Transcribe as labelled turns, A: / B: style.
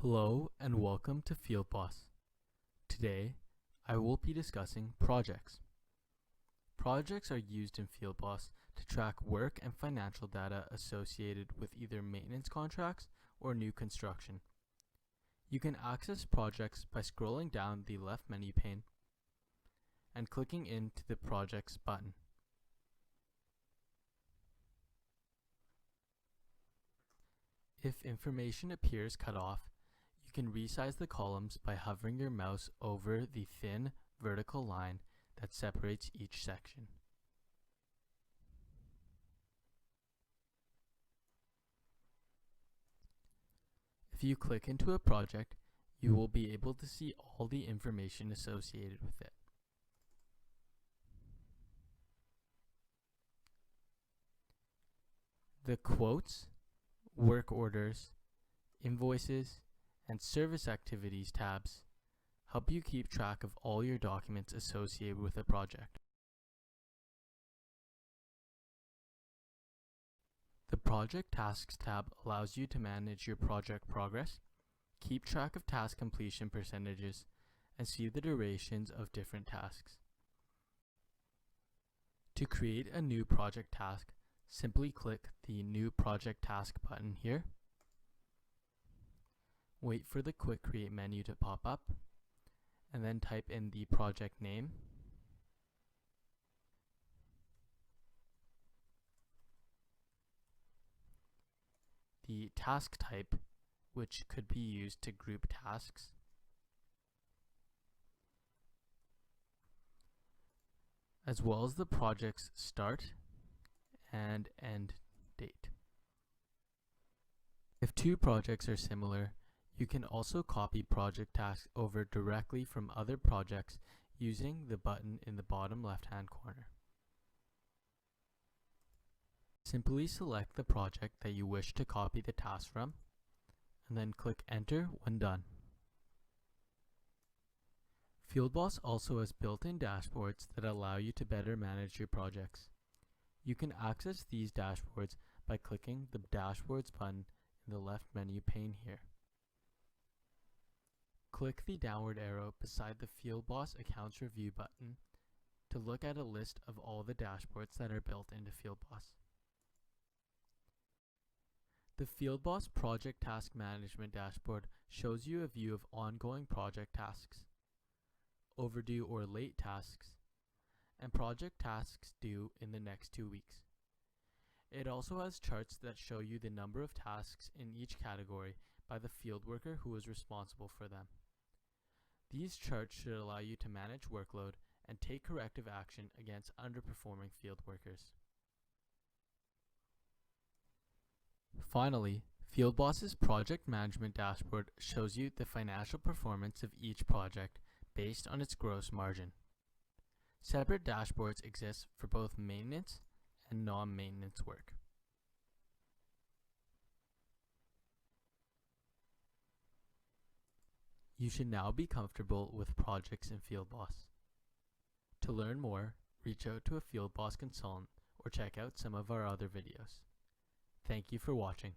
A: Hello and welcome to FIELDBOSS. Today, I will be discussing projects. Projects are used in FIELDBOSS to track work and financial data associated with either maintenance contracts or new construction. You can access projects by scrolling down the left menu pane and clicking into the Projects button. If information appears cut off, you can resize the columns by hovering your mouse over the thin vertical line that separates each section. If you click into a project, you will be able to see all the information associated with it. The quotes, work orders, invoices, and service activities tabs help you keep track of all your documents associated with a project. The Project Tasks tab allows you to manage your project progress, keep track of task completion percentages, and see the durations of different tasks. To create a new project task, simply click the New Project Task button here. Wait for the Quick Create menu to pop up, and then type in the project name, the task type, which could be used to group tasks, as well as the project's start and end date. If two projects are similar, you can also copy project tasks over directly from other projects using the button in the bottom left-hand corner. Simply select the project that you wish to copy the task from, and then click Enter when done. FIELDBOSS also has built-in dashboards that allow you to better manage your projects. You can access these dashboards by clicking the Dashboards button in the left menu pane here. Click the downward arrow beside the FIELDBOSS Accounts Review button to look at a list of all the dashboards that are built into FIELDBOSS. The FIELDBOSS Project Task Management dashboard shows you a view of ongoing project tasks, overdue or late tasks, and project tasks due in the next 2 weeks. It also has charts that show you the number of tasks in each category by the field worker who is responsible for them. These charts should allow you to manage workload and take corrective action against underperforming field workers. Finally, FIELDBOSS's Project Management dashboard shows you the financial performance of each project based on its gross margin. Separate dashboards exist for both maintenance and non-maintenance work. You should now be comfortable with projects in FIELDBOSS. To learn more, reach out to a FIELDBOSS consultant or check out some of our other videos. Thank you for watching.